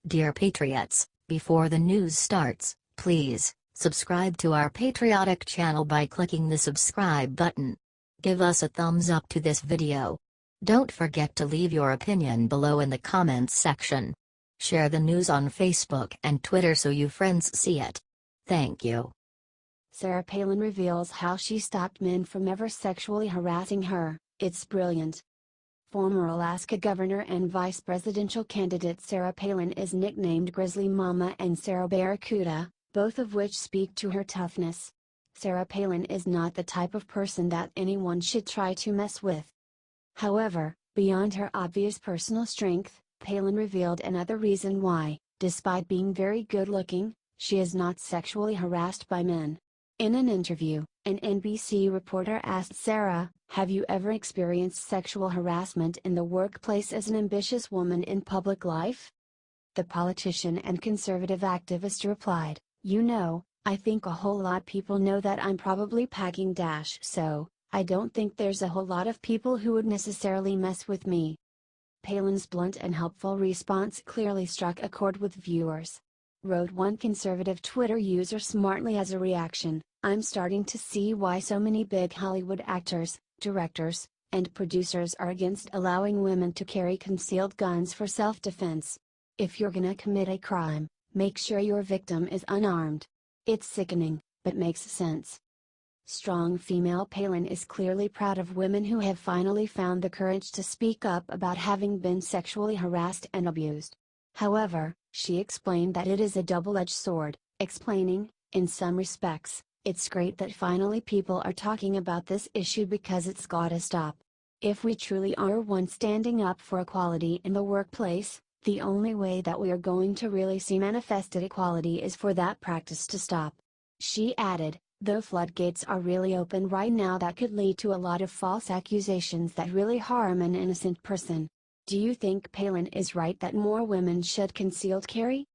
Dear Patriots, before the news starts, please subscribe to our patriotic channel by clicking the subscribe button. Give us a thumbs up to this video. Don't forget to leave your opinion below in the comments section. Share the news on Facebook and Twitter so you friends see it. Thank you. Sarah Palin reveals how she stopped men from ever sexually harassing her. It's brilliant. Former Alaska governor and vice presidential candidate Sarah Palin is nicknamed Grizzly Mama and Sarah Barracuda, both of which speak to her toughness. Sarah Palin is not the type of person that anyone should try to mess with. However, beyond her obvious personal strength, Palin revealed another reason why, despite being very good-looking, she is not sexually harassed by men. In an interview, an NBC reporter asked Sarah, "Have you ever experienced sexual harassment in the workplace as an ambitious woman in public life?" The politician and conservative activist replied, I think a whole lot people know that I'm probably packing so, I don't think there's a whole lot of people who would necessarily mess with me." Palin's blunt and helpful response clearly struck a chord with viewers. Wrote one conservative Twitter user smartly as a reaction, "I'm starting to see why so many big Hollywood actors, directors, and producers are against allowing women to carry concealed guns for self-defense. If you're gonna commit a crime, make sure your victim is unarmed. It's sickening, but makes sense." Strong female Palin is clearly proud of women who have finally found the courage to speak up about having been sexually harassed and abused. However, she explained that it is a double-edged sword, explaining, "In some respects, it's great that finally people are talking about this issue because it's gotta stop. If we truly are one standing up for equality in the workplace, the only way that we are going to really see manifested equality is for that practice to stop." She added, "The floodgates are really open right now that could lead to a lot of false accusations that really harm an innocent person." Do you think Palin is right that more women should concealed carry?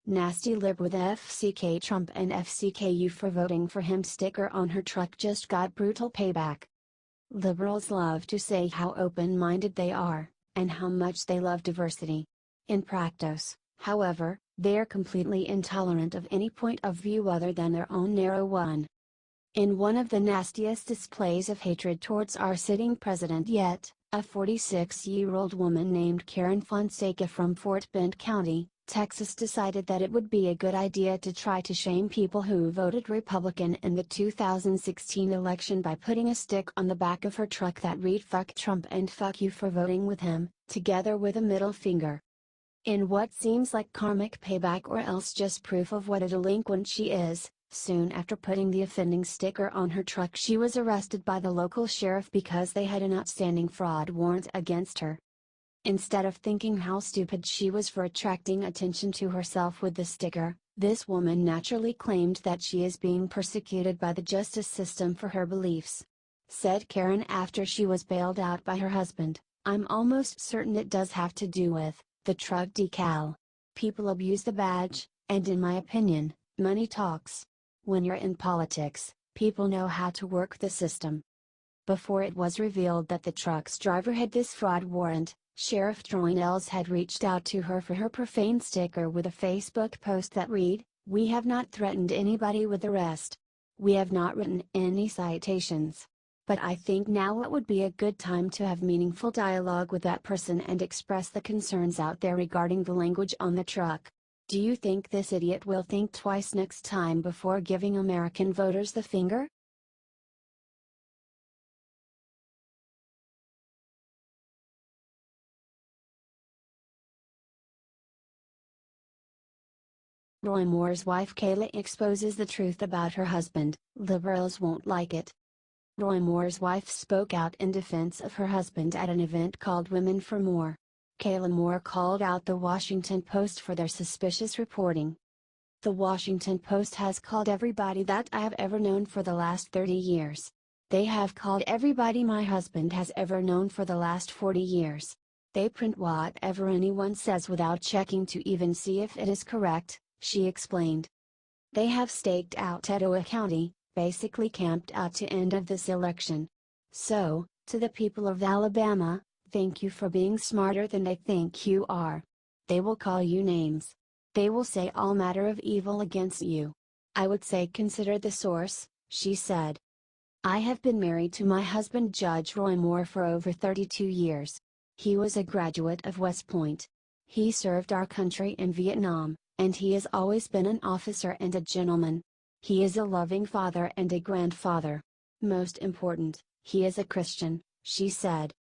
Nasty lib with FCK Trump and FCKU for voting for him sticker on her truck just got brutal payback. Liberals love to say how open-minded they are, and how much they love diversity. In practice, however, they're completely intolerant of any point of view other than their own narrow one. In one of the nastiest displays of hatred towards our sitting president yet, a 46-year-old woman named Karen Fonseca from Fort Bend County, Texas decided that it would be a good idea to try to shame people who voted Republican in the 2016 election by putting a stick on the back of her truck that read "Fuck Trump and fuck you for voting with him," together with a middle finger. In what seems like karmic payback or else just proof of what a delinquent she is, soon after putting the offending sticker on her truck she was arrested by the local sheriff because they had an outstanding fraud warrant against her. Instead of thinking how stupid she was for attracting attention to herself with the sticker, this woman naturally claimed that she is being persecuted by the justice system for her beliefs. Said Karen after she was bailed out by her husband, "I'm almost certain it does have to do with the truck decal. People abuse the badge, and in my opinion, money talks. When you're in politics, people know how to work the system." Before it was revealed that the truck's driver had this fraud warrant, Sheriff Troinels had reached out to her for her profane sticker with a Facebook post that read, "We have not threatened anybody with arrest. We have not written any citations. But I think now it would be a good time to have meaningful dialogue with that person and express the concerns out there regarding the language on the truck. Do you think this idiot will think twice next time before giving American voters the finger?" Roy Moore's wife Kayla exposes the truth about her husband. Liberals won't like it. Roy Moore's wife spoke out in defense of her husband at an event called Women for More. Kayla Moore called out the Washington Post for their suspicious reporting. "The Washington Post has called everybody that I have ever known for the last 30 years. They have called everybody my husband has ever known for the last 40 years. They print whatever anyone says without checking to even see if it is correct," she explained. They have staked out Etowah County, basically camped out to end of this election. So, to the people of Alabama, thank you for being smarter than they think you are. They will call you names. They will say all manner of evil against you. I would say consider the source, she said. I have been married to my husband Judge Roy Moore for over 32 years. He was a graduate of West Point. He served our country in Vietnam, and he has always been an officer and a gentleman. He is a loving father and a grandfather. Most important, he is a Christian, she said.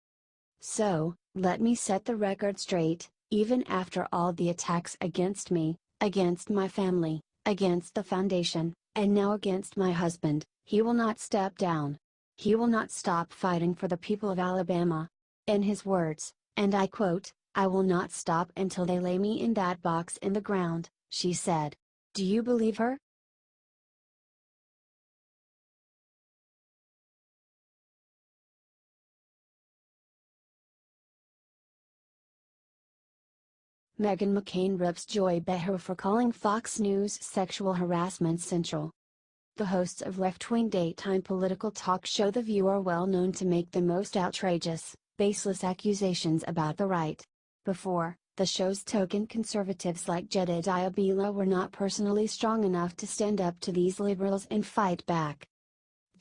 So, let me set the record straight, even after all the attacks against me, against my family, against the foundation, and now against my husband, he will not step down. He will not stop fighting for the people of Alabama. In his words, and I quote, "I will not stop until they lay me in that box in the ground," she said. Do you believe her? Meghan McCain rips Joy Behar for calling Fox News sexual harassment central. The hosts of left-wing daytime political talk show The View are well known to make the most outrageous, baseless accusations about the right. Before, the show's token conservatives like Jedediah Bila were not personally strong enough to stand up to these liberals and fight back.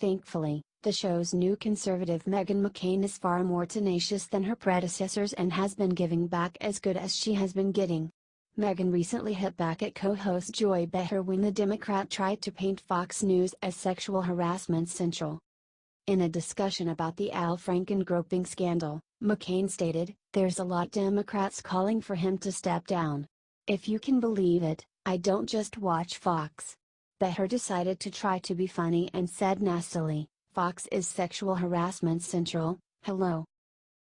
Thankfully, the show's new conservative Meghan McCain is far more tenacious than her predecessors and has been giving back as good as she has been getting. Meghan recently hit back at co-host Joy Behar when the Democrat tried to paint Fox News as sexual harassment central. In a discussion about the Al Franken groping scandal, McCain stated, "There's a lot Democrats calling for him to step down. If you can believe it, I don't just watch Fox." Behar decided to try to be funny and said nastily, "Fox is sexual harassment central, hello."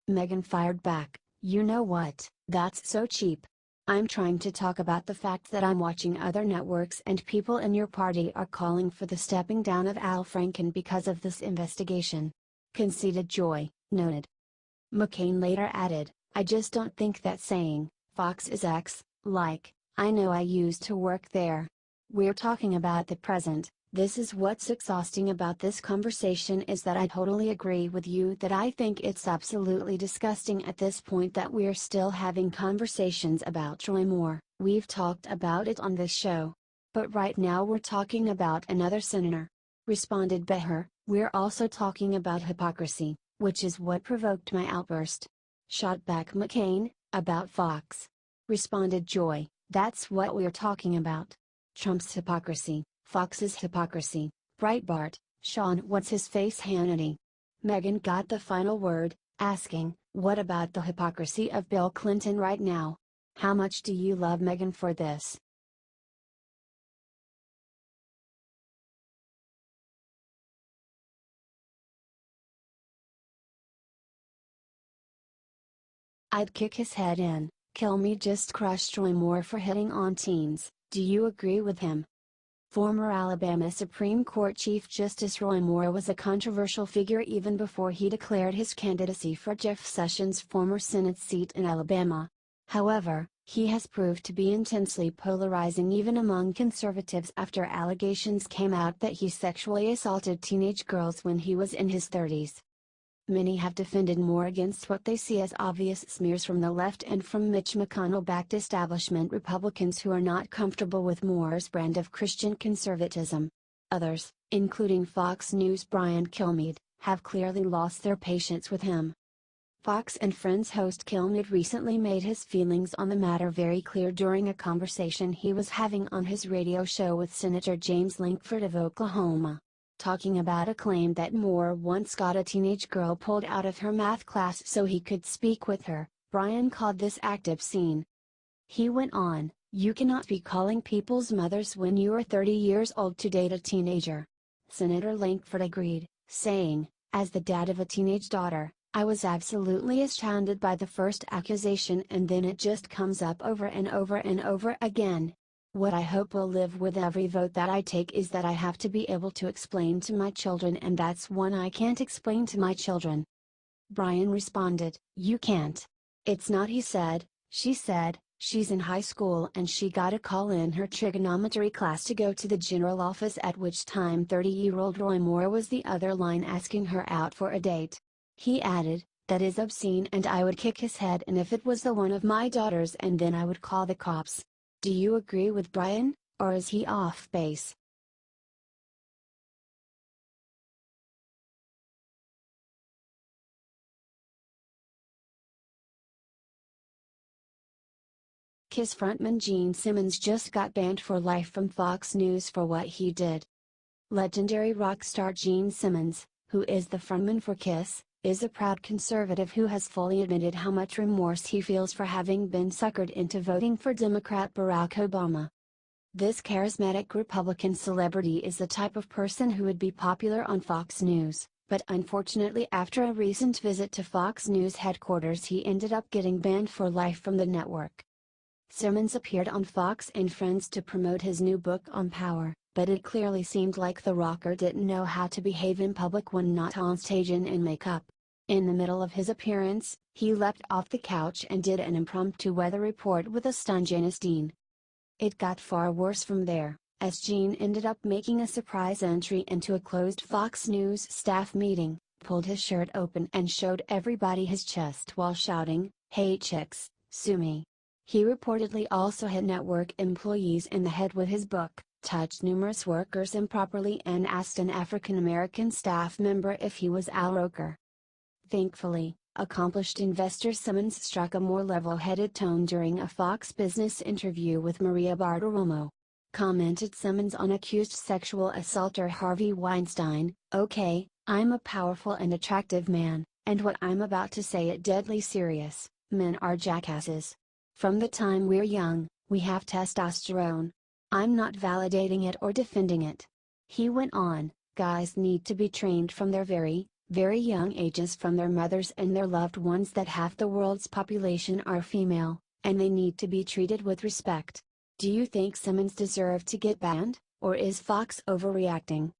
Meghan fired back, "You know what, that's so cheap. I'm trying to talk about the fact that I'm watching other networks and people in your party are calling for the stepping down of Al Franken because of this investigation." Conceded Joy, noted. McCain later added, "I just don't think that saying, Fox is X, like, I know I used to work there. We're talking about the present. This is what's exhausting about this conversation is that I totally agree with you that I think it's absolutely disgusting at this point that we're still having conversations about Roy Moore. We've talked about it on this show. But right now we're talking about another senator." Responded Behar, "We're also talking about hypocrisy, which is what provoked my outburst." Shot back McCain, "About Fox." Responded Joy, "That's what we're talking about. Trump's hypocrisy, Fox's hypocrisy, Breitbart, Sean what's his face Hannity." Meghan got the final word, asking, "What about the hypocrisy of Bill Clinton right now? How much do you love Meghan for this?" "I'd kick his head in." Kilmeade just crushed Roy Moore for hitting on teens. Do you agree with him? Former Alabama Supreme Court Chief Justice Roy Moore was a controversial figure even before he declared his candidacy for Jeff Sessions' former Senate seat in Alabama. However, he has proved to be intensely polarizing even among conservatives after allegations came out that he sexually assaulted teenage girls when he was in his 30s. Many have defended Moore against what they see as obvious smears from the left and from Mitch McConnell-backed establishment Republicans who are not comfortable with Moore's brand of Christian conservatism. Others, including Fox News' Brian Kilmeade, have clearly lost their patience with him. Fox and Friends host Kilmeade recently made his feelings on the matter very clear during a conversation he was having on his radio show with Senator James Lankford of Oklahoma. Talking about a claim that Moore once got a teenage girl pulled out of her math class so he could speak with her, Brian called this act obscene. He went on, "You cannot be calling people's mothers when you are 30 years old to date a teenager." Senator Lankford agreed, saying, "As the dad of a teenage daughter, I was absolutely astounded by the first accusation and then it just comes up over and over and over again. What I hope will live with every vote that I take is that I have to be able to explain to my children and that's one I can't explain to my children." Brian responded, "You can't. It's not he said, she said, She's in high school and she got a call in her trigonometry class to go to the general office, at which time 30-year-old Roy Moore was the other line asking her out for a date. He added, "That is obscene and I would kick his head, and if it was the one of my daughters, and then I would call the cops." Do you agree with Brian, or is he off base? Kiss frontman Gene Simmons just got banned for life from Fox News for what he did. Legendary rock star Gene Simmons, who is the frontman for Kiss, is a proud conservative who has fully admitted how much remorse he feels for having been suckered into voting for Democrat Barack Obama. This charismatic Republican celebrity is the type of person who would be popular on Fox News, but unfortunately after a recent visit to Fox News headquarters he ended up getting banned for life from the network. Simmons appeared on Fox and Friends to promote his new book on power, but it clearly seemed like the rocker didn't know how to behave in public when not on stage and in makeup. In the middle of his appearance, he leapt off the couch and did an impromptu weather report with a stunned Janice Dean. It got far worse from there, as Gene ended up making a surprise entry into a closed Fox News staff meeting, pulled his shirt open and showed everybody his chest while shouting, "Hey chicks, sue me." He reportedly also hit network employees in the head with his book, touched numerous workers improperly, and asked an African American staff member if he was Al Roker. Thankfully, accomplished investor Simmons struck a more level-headed tone during a Fox Business interview with Maria Bartiromo. Commented Simmons on accused sexual assaulter Harvey Weinstein, "Okay, I'm a powerful and attractive man, and what I'm about to say is deadly serious. Men are jackasses. From the time we're young, we have testosterone. I'm not validating it or defending it." He went on, "Guys need to be trained from their very, very young ages from their mothers and their loved ones that half the world's population are female, and they need to be treated with respect." Do you think Simmons deserved to get banned, or is Fox overreacting?